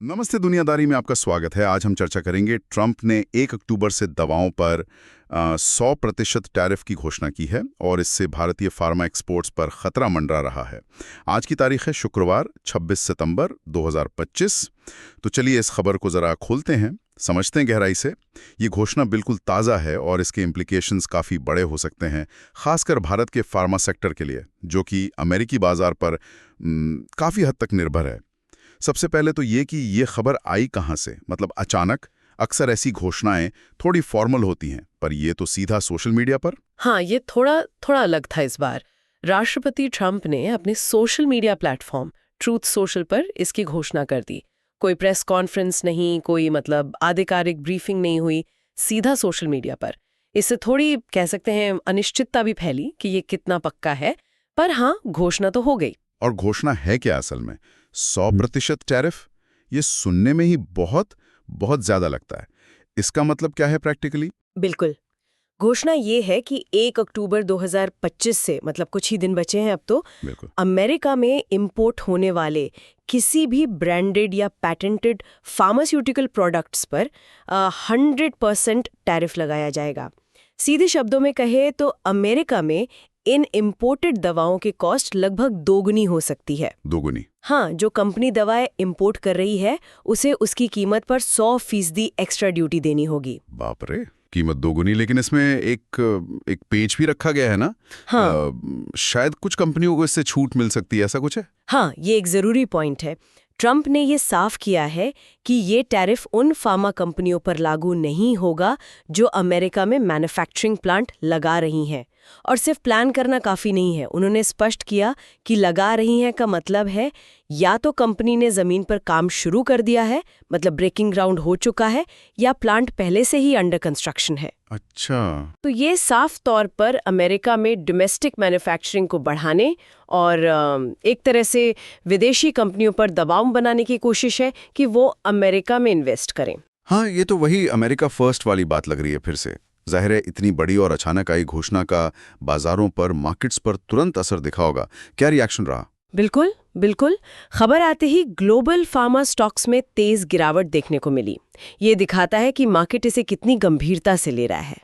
नमस्ते दुनियादारी में आपका स्वागत है। आज हम चर्चा करेंगे ट्रंप ने 1 अक्टूबर से दवाओं पर 100% टैरिफ की घोषणा की है और इससे भारतीय फार्मा एक्सपोर्ट्स पर खतरा मंडरा रहा है। आज की तारीख है शुक्रवार 26 सितंबर 2025। तो चलिए इस खबर को ज़रा खोलते हैं, समझते हैं गहराई से। ये घोषणा बिल्कुल ताज़ा है और इसके इम्प्लीकेशंस काफ़ी बड़े हो सकते हैं, खासकर भारत के फार्मा सेक्टर के लिए, जो कि अमेरिकी बाजार पर काफ़ी हद तक निर्भर है। सबसे पहले तो ये कि ये खबर आई कहाँ से, मतलब अचानक। अक्सर ऐसी घोषणाएं थोड़ी फॉर्मल होती हैं, पर ये तो सीधा सोशल मीडिया पर। हाँ, ये थोड़ा अलग था इस बार। राष्ट्रपति ट्रंप ने अपने social media platform truth social पर इसकी घोषणा कर दी। कोई प्रेस कॉन्फ्रेंस नहीं, कोई आधिकारिक ब्रीफिंग नहीं हुई, सीधा सोशल मीडिया पर। इससे थोड़ी कह सकते हैं अनिश्चितता भी फैली कि ये कितना पक्का है, पर हाँ, घोषणा तो हो गई। और घोषणा है क्या असल में? 100% टैरिफ? ये सुनने में ही बहुत बहुत ज्यादा लगता है। इसका मतलब क्या है प्रैक्टिकली? बिल्कुल, घोषणा ये है कि 1 अक्टूबर 2025 से, कुछ ही दिन बचे हैं अब तो, बिल्कुल। अमेरिका में इंपोर्ट होने वाले किसी भी ब्रांडेड या पैटेंटेड फार्मास्यूटिकल प्रोडक्ट्स पर 100% टैरिफ लगाया जाएगा। सीधे शब्दों में कहे तो अमेरिका में इन इंपोर्टेड दवाओं की कॉस्ट लगभग दोगुनी हो सकती है। दोगुनी? हाँ, जो कंपनी दवाएं इंपोर्ट कर रही है उसे उसकी कीमत पर 100% एक्स्ट्रा ड्यूटी देनी होगी। बाप रे, कीमत दोगुनी। लेकिन इसमें एक पेज भी रखा गया है ना? हाँ। शायद कुछ कंपनियों को इससे छूट मिल सकती है, ऐसा कुछ है? हाँ, ये एक जरूरी पॉइंट है। ट्रंप ने ये साफ किया है कि ये टैरिफ उन फार्मा कंपनियों पर लागू नहीं होगा जो अमेरिका में मैन्युफैक्चरिंग प्लांट लगा रही हैं। और सिर्फ प्लान करना काफी नहीं है, उन्होंने स्पष्ट किया कि लगा रही हैं का मतलब है या तो कंपनी ने जमीन पर काम शुरू कर दिया है, ब्रेकिंग ग्राउंड हो चुका है, या प्लांट पहले से ही अंडर कंस्ट्रक्शन है। अच्छा। तो ये साफ तौर पर अमेरिका में डोमेस्टिक मैन्युफैक्चरिंग को बढ़ाने और एक तरह से विदेशी कंपनियों पर दबाव बनाने की कोशिश है कि वो अमेरिका में इन्वेस्ट करें। हाँ, ये तो वही अमेरिका फर्स्ट वाली बात लग रही है फिर से। जाहिर है इतनी बड़ी और अचानक आई घोषणा का बाजारों पर, मार्केट्स पर तुरंत असर दिखा होगा। क्या रिएक्शन रहा? बिल्कुल बिल्कुल, खबर आते ही ग्लोबल फार्मा स्टॉक्स में तेज गिरावट देखने को मिली। ये दिखाता है कि मार्केट इसे कितनी गंभीरता से ले रहा है।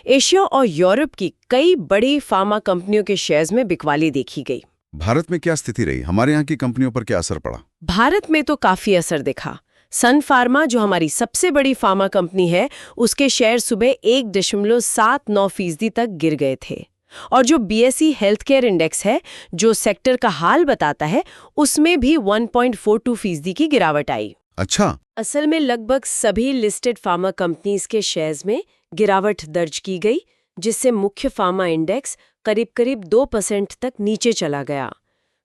एशिया और यूरोप की कई बड़ी फार्मा कंपनियों के शेयर्स में बिकवाली देखी गई। भारत में क्या स्थिति रही? हमारे यहाँ की कंपनियों पर क्या असर पड़ा? भारत में तो काफी असर दिखा। सन फार्मा, जो हमारी सबसे बड़ी फार्मा कंपनी है, उसके शेयर सुबह 1.79% तक गिर गए थे। और जो बीएसई हेल्थ केयर इंडेक्स है, जो सेक्टर का हाल बताता है, उसमें भी 1.42% की गिरावट आई। अच्छा। असल में लगभग सभी लिस्टेड फार्मा कंपनीज के शेयर्स में गिरावट दर्ज की गई, जिससे मुख्य फार्मा इंडेक्स करीब 2% तक नीचे चला गया।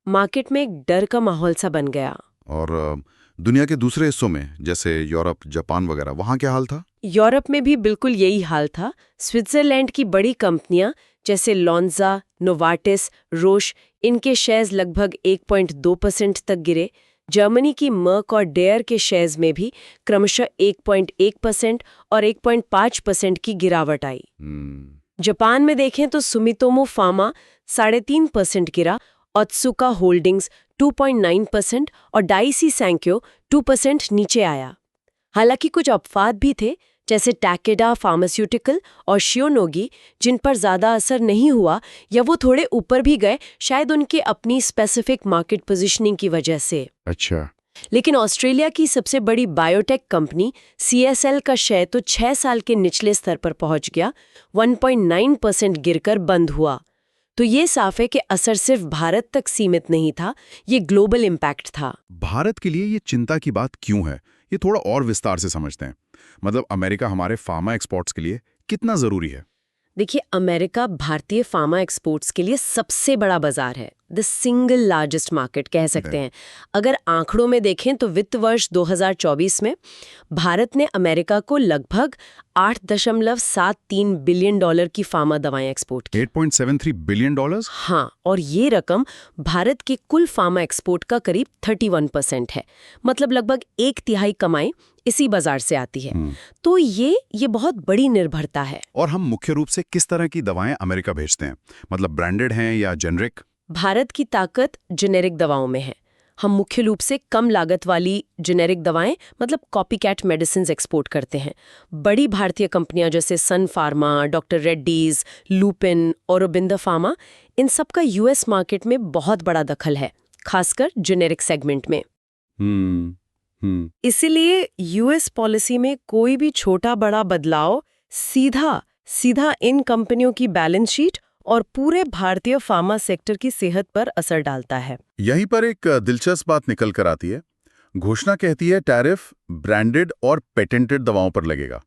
मार्केट में एक डर का माहौल सा बन गया। और दुनिया के दूसरे हिस्सों में, जैसे यूरोप, जापान वगैरह, वहाँ क्या हाल था? यूरोप में भी बिल्कुल यही हाल था। स्विट्जरलैंड की बड़ी कंपनियां जैसे लॉन्जा, नोवार्टिस, रोश, इनके शेयर्स लगभग 1.2% तक गिरे। जर्मनी की मर्क और डेयर के शेयर्स में भी क्रमशः 1.1% और 1.5% की गिरावट आई। जापान में देखें तो सुमितोमो फार्मा 3.5% गिरा, ओत्सुका होल्डिंग्स 2.9% और डाइसी सैंक्यो 2% नीचे आया। हालांकि कुछ अपवाद भी थे, जैसे टैकेडा फार्मास्यूटिकल और शियोनोगी, जिन पर ज्यादा असर नहीं हुआ या वो थोड़े ऊपर भी गए, शायद उनके अपनी स्पेसिफिक मार्केट पोजीशनिंग की वजह से। अच्छा। लेकिन ऑस्ट्रेलिया की सबसे बड़ी बायोटेक कंपनी CSL का शेयर तो 6 साल के निचले स्तर पर पहुंच गया, 1.9% गिरकर बंद हुआ। तो ये साफ है कि असर सिर्फ भारत तक सीमित नहीं था, ये ग्लोबल इम्पैक्ट था। भारत के लिए ये चिंता की बात क्यों है, ये थोड़ा और विस्तार से समझते हैं। अमेरिका हमारे फार्मा एक्सपोर्ट्स के लिए कितना जरूरी है? देखिए, अमेरिका भारतीय फार्मा एक्सपोर्ट्स के लिए सबसे बड़ा बाजार है, द सिंगल लार्जेस्ट मार्केट कह सकते हैं। अगर आंकड़ों में देखें तो वित्त वर्ष 2024 में भारत ने अमेरिका को लगभग $8.73 बिलियन की फार्मा दवाएं एक्सपोर्ट की। $8.73 बिलियन? हाँ, और ये रकम भारत के कुल फार्मा एक्सपोर्ट का करीब 31% है। लगभग 1/3 कमाई इसी बाजार से आती है। तो ये बहुत बड़ी निर्भरता है। और हम मुख्य रूप से किस तरह की दवाएं अमेरिका भेजते हैं? ब्रांडेड हैं या जेनरिक? भारत की ताकत जेनेरिक दवाओं में है। हम मुख्य रूप से कम लागत वाली जेनेरिक दवाएं मतलब कॉपीकैट मेडिसिन्स एक्सपोर्ट करते हैं। बड़ी भारतीय कंपनियां जैसे सन फार्मा, डॉक्टर रेड्डीज, लुपिन, औरोबिंदो फार्मा, इन सब का यूएस मार्केट में बहुत बड़ा दखल है, खासकर जेनेरिक सेगमेंट में। इसीलिए यूएस पॉलिसी में कोई भी छोटा बड़ा बदलाव सीधा इन कंपनियों की बैलेंस शीट और पूरे भारतीय फार्मा सेक्टर की सेहत पर असर डालता है। यहीं पर एक दिलचस्प बात निकल कर आती है। घोषणा कहती है टैरिफ ब्रांडेड और पेटेंटेड दवाओं पर लगेगा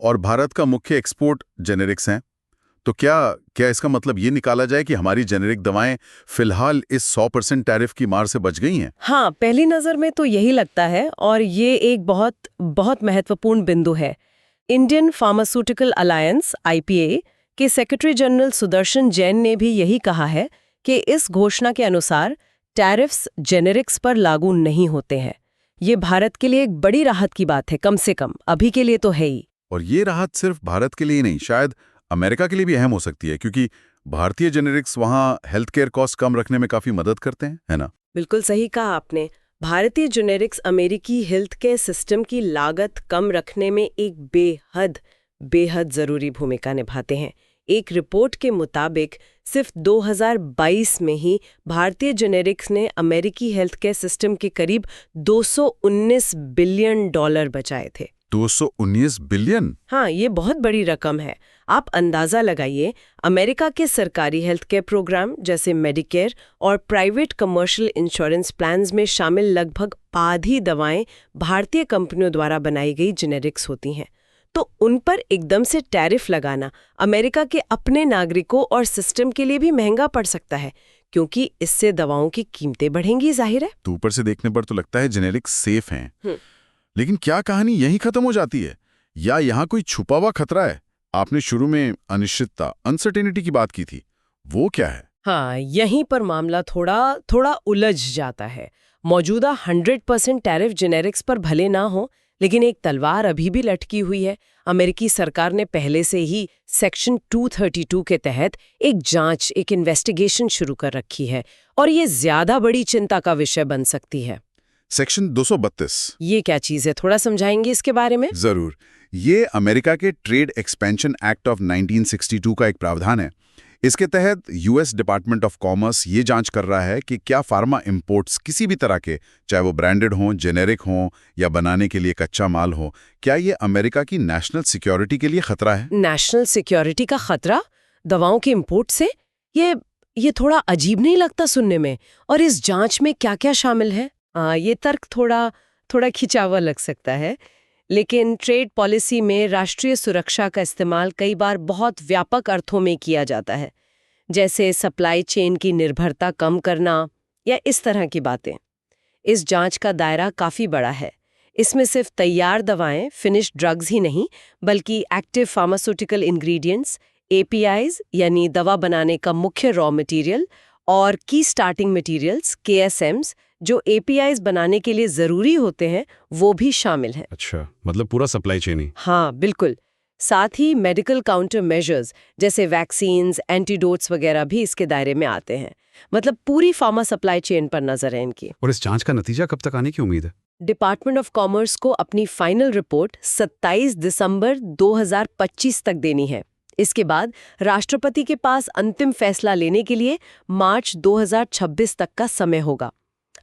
और भारत का मुख्य एक्सपोर्ट जेनेरिक्स हैं। तो क्या इसका मतलब ये निकाला जाए कि हमारी जेनेरिक दवाएं फिलहाल इस 100% टैरिफ की मार से बच गई हैं? हाँ, पहली नजर में तो यही लगता है और ये एक बहुत महत्वपूर्ण बिंदु है। इंडियन फार्मास्यूटिकल अलायंस (IPA) के सेक्रेटरी जनरल सुदर्शन जैन ने भी यही कहा है कि इस घोषणा के अनुसार टैरिफ्स जेनेरिक्स पर लागू नहीं होते हैं। ये भारत के लिए एक बड़ी राहत की बात है, कम से कम अभी के लिए तो है ही। और ये राहत सिर्फ भारत के लिए ही नहीं, शायद अमेरिका के लिए भी अहम हो सकती है, क्योंकि भारतीय जेनेरिक्स वहाँ हेल्थ केयर कॉस्ट कम रखने में काफी मदद करते हैं, है ना? बिल्कुल सही कहा आपने। भारतीय जेनेरिक्स अमेरिकी हेल्थ केयर सिस्टम की लागत कम रखने में एक बेहद जरूरी भूमिका निभाते हैं। एक रिपोर्ट के मुताबिक सिर्फ 2022 में ही भारतीय जेनेरिक्स ने अमेरिकी हेल्थ केयर सिस्टम के करीब $219 बिलियन बचाए थे। 219 बिलियन? हाँ, ये बहुत बड़ी रकम है। आप अंदाजा लगाइए, अमेरिका के सरकारी हेल्थ केयर प्रोग्राम जैसे मेडिकेयर और प्राइवेट कमर्शियल इंश्योरेंस प्लान्स में शामिल लगभग आधी दवाएं भारतीय कंपनियों द्वारा बनाई गई जेनेरिक्स होती हैं। तो उन पर एकदम से टैरिफ लगाना अमेरिका के अपने नागरिकों और सिस्टम के लिए भी महंगा पड़ सकता है, क्योंकि इससे दवाओं की कीमतें बढ़ेंगी, जाहिर है। तो ऊपर से देखने पर तो लगता है जेनेरिक्स सेफ हैं। लेकिन क्या कहानी यहीं खत्म हो जाती है या यहाँ कोई छुपा हुआ खतरा है? आपने शुरू में अनिश्चितता, अनसर्टेनिटी की बात की थी, वो क्या है? हाँ, यहीं पर मामला थोड़ा उलझ जाता है। मौजूदा 100% टैरिफ जेनेरिक्स पर भले ना हो, लेकिन एक तलवार अभी भी लटकी हुई है। अमेरिकी सरकार ने पहले से ही सेक्शन 232 के तहत एक इन्वेस्टिगेशन शुरू कर रखी है और ये ज्यादा बड़ी चिंता का विषय बन सकती है। सेक्शन 232 ये क्या चीज है, थोड़ा समझाएंगे इसके बारे में? जरूर। ये अमेरिका के ट्रेड एक्सपेंशन एक्ट ऑफ 1962 का एक प्रावधान है। इसके तहत यूएस डिपार्टमेंट ऑफ कॉमर्स ये जांच कर रहा है कि क्या फार्मा इंपोर्ट्स किसी भी तरह के, चाहे वो ब्रांडेड हों, जेनेरिक हों या बनाने के लिए कच्चा माल हो, क्या ये अमेरिका की नेशनल सिक्योरिटी के लिए खतरा है? नेशनल सिक्योरिटी का खतरा दवाओं के इंपोर्ट से? ये थोड़ा अजीब नहीं लगता सुनने में? और इस जांच में क्या-क्या शामिल है? ये तर्क थोड़ा खिंचावा लग सकता है, लेकिन ट्रेड पॉलिसी में राष्ट्रीय सुरक्षा का इस्तेमाल कई बार बहुत व्यापक अर्थों में किया जाता है, जैसे सप्लाई चेन की निर्भरता कम करना या इस तरह की बातें। इस जांच का दायरा काफी बड़ा है। इसमें सिर्फ तैयार दवाएं, फिनिश्ड ड्रग्स ही नहीं, बल्कि एक्टिव फार्मास्यूटिकल इंग्रेडिएंट्स, APIs यानी दवा बनाने का मुख्य रॉ मटेरियल, और की स्टार्टिंग मटेरियल्स KSMs जो APIs बनाने के लिए जरूरी होते हैं, वो भी शामिल हैं। अच्छा, मतलब पूरा सप्लाई चेन ही? हाँ, बिल्कुल। साथ ही मेडिकल काउंटर मेजर्स जैसे वैक्सीन्स, एंटीडोट्स वगैरह भी इसके दायरे में आते हैं। मतलब पूरी फार्मा सप्लाई चेन पर नजर है इनकी। और इस जांच का नतीजा कब तक आने की उम्मीद है? डिपार्टमेंट ऑफ कॉमर्स को अपनी फाइनल रिपोर्ट 27 दिसंबर 2025 तक देनी है। इसके बाद राष्ट्रपति के पास अंतिम फैसला लेने के लिए मार्च 2026 तक का समय होगा।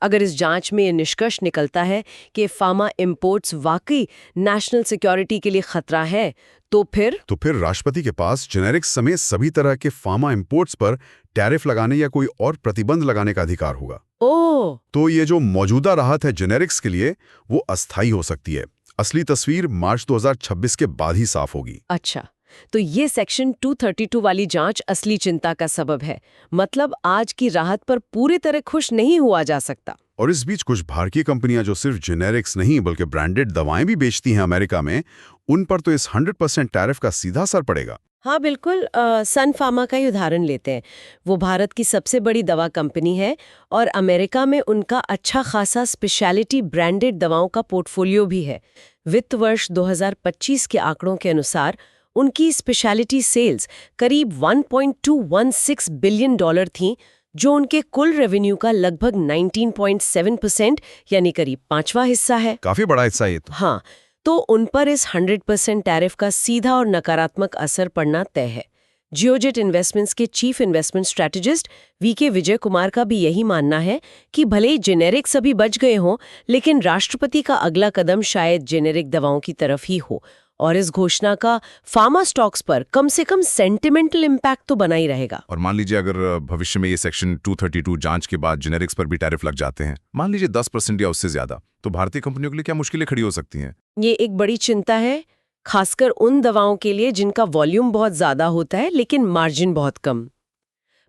अगर इस जांच में ये निष्कर्ष निकलता है कि फार्मा इंपोर्ट्स वाकई नेशनल सिक्योरिटी के लिए खतरा है, तो फिर राष्ट्रपति के पास जेनेरिक्स समेत सभी तरह के फार्मा इंपोर्ट्स पर टैरिफ लगाने या कोई और प्रतिबंध लगाने का अधिकार होगा। ओह! तो ये जो मौजूदा राहत है जेनेरिक्स के लिए, वो अस्थायी हो सकती है। असली तस्वीर मार्च 2026 के बाद ही साफ होगी। अच्छा, तो ये सेक्शन 232 वाली जांच असली चिंता का सबब है। मतलब आज की राहत पर पूरी तरह खुश नहीं हुआ जा सकता। और इस बीच कुछ भारतीय कंपनियां जो सिर्फ जेनेरिक्स नहीं बल्कि ब्रांडेड दवाएं भी बेचती हैं अमेरिका में, उन पर तो इस 100% टैरिफ का सीधा असर पड़ेगा। हाँ, बिल्कुल। सन फार्मा का ही उदाहरण लेते हैं। वो भारत की सबसे बड़ी दवा कंपनी है और अमेरिका में उनका अच्छा खासा स्पेशलिटी ब्रांडेड दवाओं का पोर्टफोलियो भी है। वित्त वर्ष 2025 के आंकड़ों के अनुसार उनकी स्पेशलिटी सेल्स करीब $1.216 बिलियन थीं, जो उनके कुल रेवेन्यू का लगभग 19.7% यानी करीब 5वां हिस्सा है। काफी बड़ा हिस्सा ये तो। हाँ, तो उन पर इस 100% टैरिफ का सीधा और नकारात्मक असर पड़ना तय है। जियोजेट इन्वेस्टमेंट्स के chief investment strategist VK Vijay Kumar का भी यही मानना है कि भले ही जेनेरिक्स अभी बच गए हों, लेकिन राष्ट्रपति का अगला कदम शायद जेनेरिक दवाओं की तरफ ही हो, और इस घोषणा का फार्मा स्टॉक्स पर कम से कम सेंटिमेंटल इम्पैक्ट तो बना ही रहेगा। और मान लीजिए अगर भविष्य में ये सेक्शन 232 जांच के बाद जेनेरिक्स पर भी टैरिफ लग जाते हैं, मान लीजिए 10% या उससे ज्यादा, तो भारतीय कंपनियों के लिए क्या मुश्किलें खड़ी हो सकती हैं? ये एक बड़ी चिंता है, खासकर उन दवाओं के लिए जिनका वॉल्यूम बहुत ज्यादा होता है लेकिन मार्जिन बहुत कम।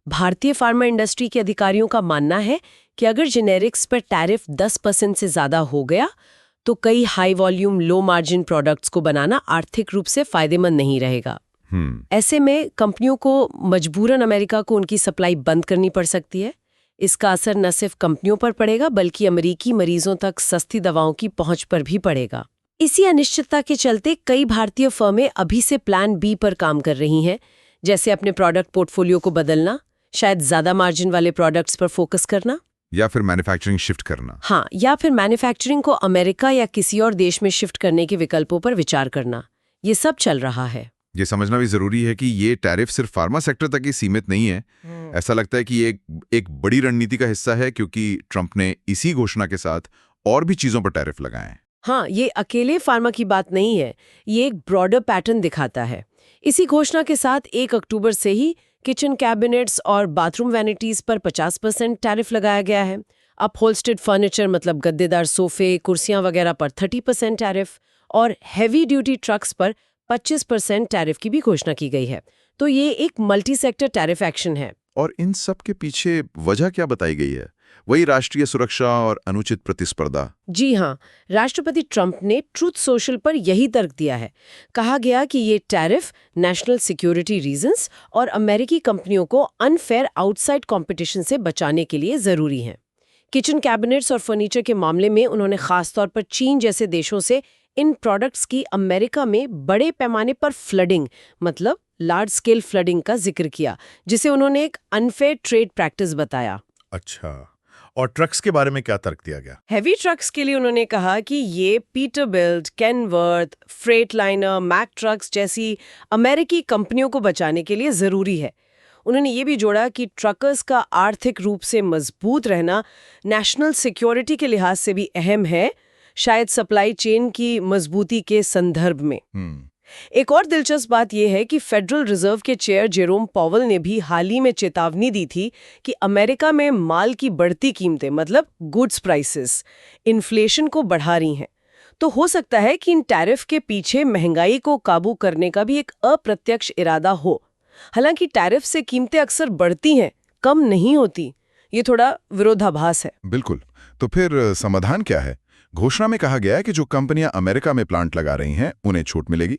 भारतीय फार्मा इंडस्ट्री के अधिकारियों का मानना है कि अगर जेनेरिक्स पर टैरिफ 10% से ज्यादा हो गया तो कई high volume low margin products को बनाना आर्थिक रूप से फायदेमंद नहीं रहेगा। ऐसे में कंपनियों को मजबूरन अमेरिका को उनकी सप्लाई बंद करनी पड़ सकती है। इसका असर न सिर्फ कंपनियों पर पड़ेगा बल्कि अमेरिकी मरीजों तक सस्ती दवाओं की पहुंच पर भी पड़ेगा। इसी अनिश्चितता के चलते कई भारतीय फर्में अभी से प्लान बी पर काम कर रही हैं, जैसे अपने प्रोडक्ट पोर्टफोलियो को बदलना, शायद ज्यादा मार्जिन वाले प्रोडक्ट्स पर फोकस करना, या फिर मैन्युफैक्चरिंग शिफ्ट करना। हाँ, या फिर मैन्युफैक्चरिंग को अमेरिका या किसी और देश में शिफ्ट करने के विकल्पों पर विचार करना। ये सब चल रहा है। ये समझना भी जरूरी है कि ये टैरिफ सिर्फ फार्मा सेक्टर तक ही सीमित नहीं है। ऐसा लगता है कि ये एक बड़ी रणनीति का हिस्सा है, क्योंकि ट्रंप ने इसी घोषणा के साथ और भी चीजों पर टैरिफ लगाए हैं। हाँ, ये अकेले फार्मा की बात नहीं है, ये एक ब्रॉडर पैटर्न दिखाता है। इसी घोषणा के साथ 1 अक्टूबर से ही किचन कैबिनेट्स और बाथरूम वैनिटीज पर 50% टैरिफ लगाया गया है। अपहोल्स्टेड फर्नीचर मतलब गद्देदार सोफे, कुर्सियां वगैरह पर 30% टैरिफ, और हैवी ड्यूटी ट्रक्स पर 25% टैरिफ की भी घोषणा की गई है। तो ये एक मल्टी सेक्टर टैरिफ एक्शन है। और इन सब के पीछे वजह क्या बताई गई है? वही राष्ट्रीय सुरक्षा और अनुचित प्रतिस्पर्धा। जी हाँ, राष्ट्रपति ट्रंप ने ट्रूथ सोशल पर यही तर्क दिया है। कहा गया कि ये टैरिफ नेशनल सिक्योरिटी रीजंस और अमेरिकी कंपनियों को अनफेयर आउटसाइड कंपटीशन से बचाने के लिए जरूरी हैं। किचन कैबिनेट्स और फर्नीचर के मामले में उन्होंने खासतौर पर चीन जैसे देशों से इन प्रोडक्ट्स की अमेरिका में बड़े पैमाने पर फ्लडिंग मतलब लार्ज स्केल फ्लडिंग का जिक्र किया, जिसे उन्होंने एक अनफेयर ट्रेड प्रैक्टिस बताया। अच्छा, और ट्रक्स के बारे में क्या तर्क दिया गया? हैवी ट्रक्स के लिए उन्होंने कहा कि ये Peterbilt, Kenworth, Freightliner, Mack trucks जैसी अमेरिकी कंपनियों को बचाने के लिए जरूरी है। उन्होंने ये भी जोड़ा कि ट्रकर्स का आर्थिक रूप से मजबूत रहना नेशनल सिक्योरिटी के लिहाज से भी अहम है, शायद सप्लाई चेन की मजबूती के संदर्भ में। एक और दिलचस्प बात यह है कि फेडरल रिजर्व के चेयर जेरोम पॉवल ने भी हाल ही में चेतावनी दी थी कि अमेरिका में माल की बढ़ती कीमतें मतलब गुड्स प्राइसेस इन्फ्लेशन को बढ़ा रही हैं। तो हो सकता है कि इन टैरिफ के पीछे महंगाई को काबू करने का भी एक अप्रत्यक्ष इरादा हो। हालांकि टैरिफ से कीमतें अक्सर बढ़ती हैं, कम नहीं होती। ये थोड़ा विरोधाभास है। बिल्कुल। तो फिर समाधान क्या है? घोषणा में कहा गया है कि जो कंपनियां अमेरिका में प्लांट लगा रही हैं उन्हें छूट मिलेगी,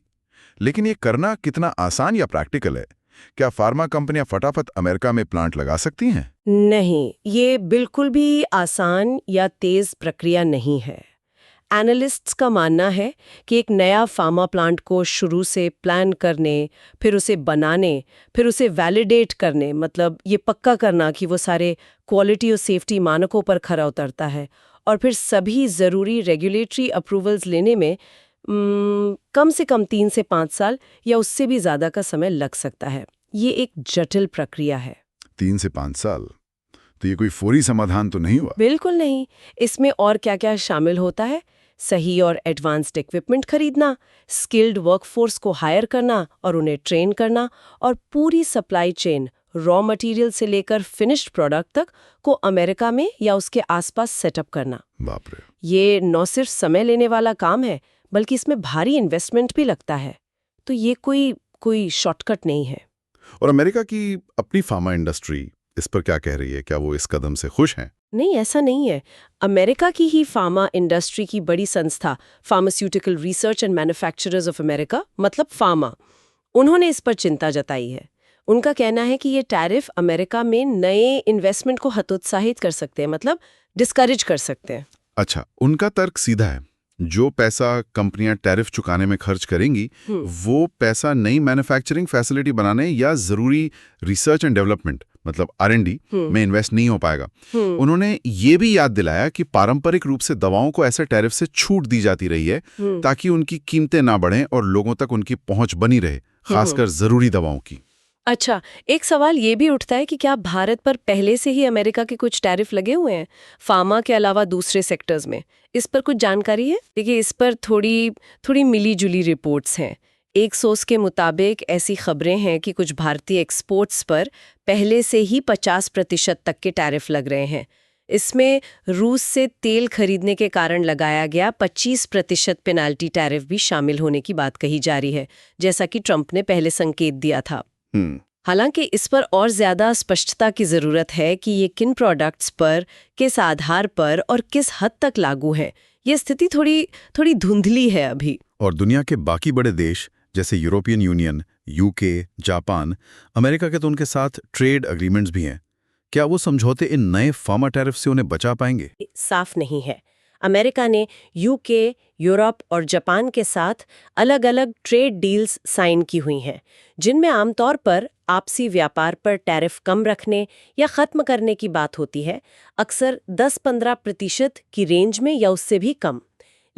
लेकिन ये करना कितना आसान या प्रैक्टिकल है? क्या फार्मा कंपनियां फटाफट अमेरिका में प्लांट लगा सकती हैं? नहीं, ये बिल्कुल भी आसान या तेज प्रक्रिया नहीं है। एनालिस्ट्स का मानना है कि एक नया फार्मा प्लांट को शुरू से प्लान करने, फिर उसे बनाने, फिर उसे वैलिडेट करने मतलब ये पक्का करना कि वो सारे क्वालिटी और सेफ्टी मानकों पर खरा उतरता है, और फिर सभी ज़रूरी रेगुलेटरी अप्रूवल्स लेने में कम से कम 3 से 5 साल या उससे भी ज़्यादा का समय लग सकता है। ये एक जटिल प्रक्रिया है। 3 से 5 साल? तो ये कोई फौरी समाधान तो नहीं हुआ? बिल्कुल नहीं। इसमें और क्या-क्या शामिल होता है? सही और एडवांस्ड इक्विपमेंट खरीदना, स्किल्ड वर्कफोर्स को हायर करना और उन्हें ट्रेन करना, और पूरी सप्लाई चेन रॉ मटेरियल से लेकर फिनिश्ड प्रोडक्ट तक को अमेरिका में या उसके आसपास सेटअप करना। बाप रे। ये न सिर्फ समय लेने वाला काम है बल्कि इसमें भारी इन्वेस्टमेंट भी लगता है। तो ये कोई शॉर्टकट नहीं है। और अमेरिका की अपनी फार्मा इंडस्ट्री इस पर क्या कह रही है? क्या वो इस कदम से खुश हैं? नहीं, ऐसा नहीं है। अमेरिका की ही फार्मा इंडस्ट्री की बड़ी संस्था pharmaceutical research and manufacturers of America मतलब फार्मा, उन्होंने इस पर चिंता जताई है। उनका कहना है कि ये टैरिफ अमेरिका में नए इन्वेस्टमेंट को हतोत्साहित कर सकते हैं, मतलब डिस्करेज कर सकते हैं। अच्छा, उनका तर्क सीधा है। जो पैसा कंपनियां टैरिफ चुकाने में खर्च करेंगी वो पैसा नई मैन्युफैक्चरिंग फैसिलिटी बनाने या जरूरी रिसर्च एंड डेवलपमेंट मतलब R&D में इन्वेस्ट नहीं हो पाएगा। उन्होंने ये भी याद दिलाया कि पारंपरिक रूप से दवाओं को ऐसे टैरिफ से छूट दी जाती रही है ताकि उनकी कीमतें ना बढ़ें और लोगों तक उनकी पहुंच बनी रहे, खासकर जरूरी दवाओं की। अच्छा, एक सवाल ये भी उठता है कि क्या भारत पर पहले से ही अमेरिका के कुछ टैरिफ लगे हुए हैं, फार्मा के अलावा दूसरे सेक्टर्स में? इस पर कुछ जानकारी है? देखिए, इस पर थोड़ी मिली-जुली रिपोर्ट्स हैं। एक सोर्स के मुताबिक ऐसी खबरें हैं कि कुछ भारतीय एक्सपोर्ट्स पर पहले से ही 50% तक के टैरिफ लग रहे हैं। इसमें रूस से तेल खरीदने के कारण लगाया गया 25% पेनाल्टी टैरिफ भी शामिल होने की बात कही जा रही है, जैसा कि ट्रंप ने पहले संकेत दिया था। हालांकि इस पर और ज्यादा स्पष्टता की जरूरत है कि ये किन प्रोडक्ट्स पर, किस आधार पर और किस हद तक लागू है। ये स्थिति थोड़ी धुंधली है अभी। और दुनिया के बाकी बड़े देश जैसे European union, UK, Japan, America के तो उनके साथ ट्रेड एग्रीमेंट्स भी हैं। क्या वो समझौते इन नए फार्मा टैरिफ से उन्हें बचा पाएंगे? साफ नहीं है। अमेरिका ने यूके, यूरोप और जापान के साथ अलग-अलग ट्रेड डील्स साइन की हुई हैं, जिनमें आमतौर पर आपसी व्यापार पर टैरिफ कम रखने या खत्म करने की बात होती है, अक्सर 10-15% की रेंज में या उससे भी कम।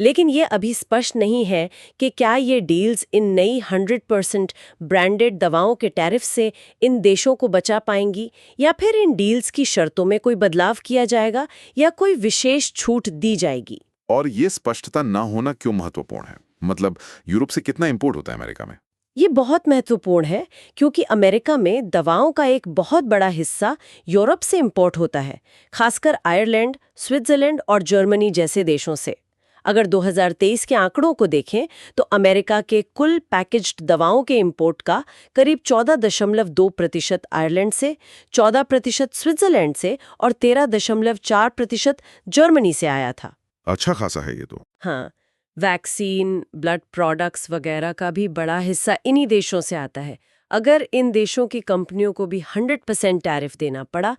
लेकिन ये अभी स्पष्ट नहीं है कि क्या ये डील्स इन नई 100% ब्रांडेड दवाओं के टैरिफ से इन देशों को बचा पाएंगी, या फिर इन डील्स की शर्तों में कोई बदलाव किया जाएगा या कोई विशेष छूट दी जाएगी। और ये स्पष्टता ना होना क्यों महत्वपूर्ण है? मतलब यूरोप से कितना इंपोर्ट होता है अमेरिका में? ये बहुत महत्वपूर्ण है क्योंकि अमेरिका में दवाओं का एक बहुत बड़ा हिस्सा यूरोप से इंपोर्ट होता है, खासकर आयरलैंड, स्विट्जरलैंड और जर्मनी जैसे देशों से। अगर 2023 के आंकड़ों को देखें तो अमेरिका के कुल पैकेज्ड दवाओं के इंपोर्ट का करीब 14.2% आयरलैंड से, 14% स्विट्जरलैंड से और 13.4% जर्मनी से आया था। अच्छा खासा है ये तो। हाँ, वैक्सीन, ब्लड प्रोडक्ट्स वगैरह का भी बड़ा हिस्सा इन्हीं देशों से आता है। अगर इन देशों की कंपनियों को भी 100% टैरिफ देना पड़ा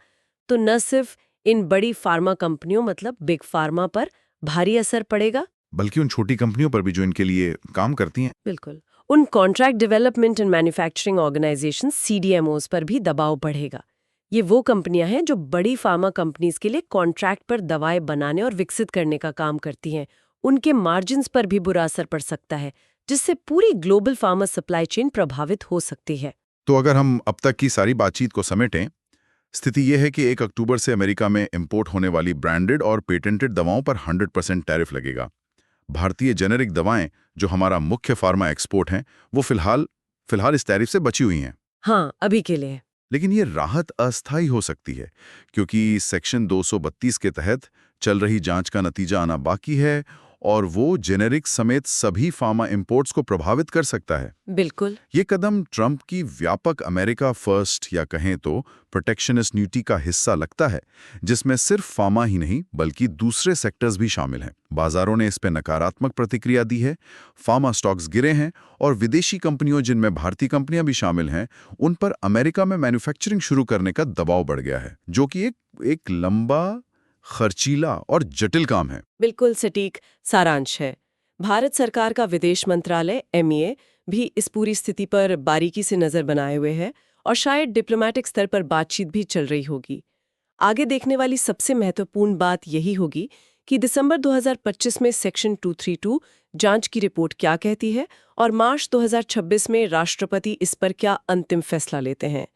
तो न सिर्फ इन बड़ी फार्मा कंपनियों मतलब बिग फार्मा पर भारी असर पड़ेगा, बल्कि उन छोटी कंपनियों पर भी जो इनके लिए काम करती हैं। बिल्कुल, उन contract development and manufacturing organisation CDMOs पर भी दबाव बढ़ेगा। ये वो कंपनियां हैं जो बड़ी फार्मा कंपनीज के लिए कॉन्ट्रैक्ट पर दवाएं बनाने और विकसित करने का काम करती हैं। उनके मार्जिन्स पर भी बुरा असर पड़ सकता है, जिससे पूरी ग्लोबल फार्मा सप्लाई चेन प्रभावित हो सकती है। तो अगर हम अब तक की सारी बातचीत को समेटें, स्थिति यह है कि 1 अक्टूबर से अमेरिका में इंपोर्ट होने वाली ब्रांडेड और पेटेंटेड दवाओं पर 100% टैरिफ लगेगा। भारतीय जेनेरिक दवाएं, जो हमारा मुख्य फार्मा एक्सपोर्ट हैं, वो फिलहाल इस टैरिफ से बची हुई हैं। हाँ, अभी के लिए। लेकिन ये राहत अस्थायी हो सकती है, क्योंकि सेक्शन 232 के तहत चल रही जांच का नतीजा आना बाकी है और वो जेनेरिक समेत सभी फार्मा इंपोर्ट्स को प्रभावित कर सकता है। बिल्कुल। ये कदम ट्रंप की व्यापक अमेरिका फर्स्ट या कहें तो प्रोटेक्शनिस्ट नीति का हिस्सा लगता है, जिसमें सिर्फ फार्मा ही नहीं बल्कि दूसरे सेक्टर्स भी शामिल हैं। बाजारों ने इस पर नकारात्मक प्रतिक्रिया दी है, फार्मा स्टॉक्स गिरे हैं और विदेशी कंपनियों, जिनमें भारतीय कंपनियां भी शामिल हैं, उन पर अमेरिका में मैन्युफैक्चरिंग शुरू करने का दबाव बढ़ गया है, जो कि एक लंबा, खर्चीला और जटिल काम है। बिल्कुल सटीक सारांश है। भारत सरकार का विदेश मंत्रालय MEA भी इस पूरी स्थिति पर बारीकी से नजर बनाए हुए है और शायद डिप्लोमेटिक स्तर पर बातचीत भी चल रही होगी। आगे देखने वाली सबसे महत्वपूर्ण बात यही होगी कि दिसंबर 2025 में सेक्शन 232 जांच की रिपोर्ट क्या कहती है और मार्च 2026 में राष्ट्रपति इस पर क्या अंतिम फैसला लेते हैं।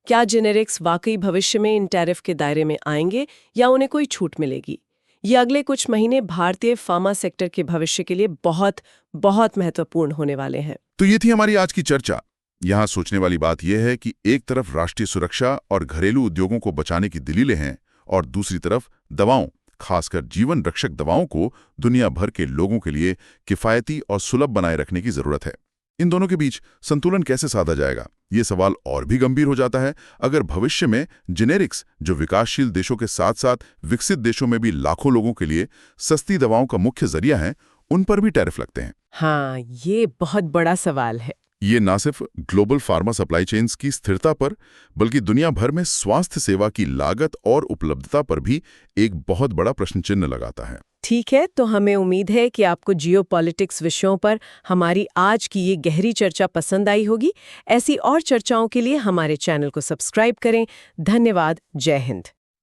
क्या जेनेरिक्स वाकई भविष्य में इन टैरिफ के दायरे में आएंगे या उन्हें कोई छूट मिलेगी? ये अगले कुछ महीने भारतीय फार्मा सेक्टर के भविष्य के लिए बहुत बहुत महत्वपूर्ण होने वाले हैं। तो ये थी हमारी आज की चर्चा। यहाँ सोचने वाली बात यह है कि एक तरफ राष्ट्रीय सुरक्षा और घरेलू उद्योगों को बचाने की दलीलें हैं और दूसरी तरफ दवाओं, खासकर जीवन रक्षक दवाओं को दुनिया भर के लोगों के लिए किफायती और सुलभ बनाए रखने की जरूरत है। इन दोनों के बीच संतुलन कैसे साधा जाएगा, ये सवाल और भी गंभीर हो जाता है अगर भविष्य में जेनेरिक्स, जो विकासशील देशों के साथ साथ विकसित देशों में भी लाखों लोगों के लिए सस्ती दवाओं का मुख्य जरिया हैं, उन पर भी टैरिफ लगते हैं। हाँ, ये बहुत बड़ा सवाल है। ये ना सिर्फ ग्लोबल फार्मा सप्लाई चेन्स की स्थिरता पर, बल्कि दुनिया भर में स्वास्थ्य सेवा की लागत और उपलब्धता पर भी एक बहुत बड़ा प्रश्न चिन्ह लगाता है। ठीक है, तो हमें उम्मीद है कि आपको जियोपॉलिटिक्स विषयों पर हमारी आज की ये गहरी चर्चा पसंद आई होगी। ऐसी और चर्चाओं के लिए हमारे चैनल को सब्सक्राइब करें। धन्यवाद। जय हिंद।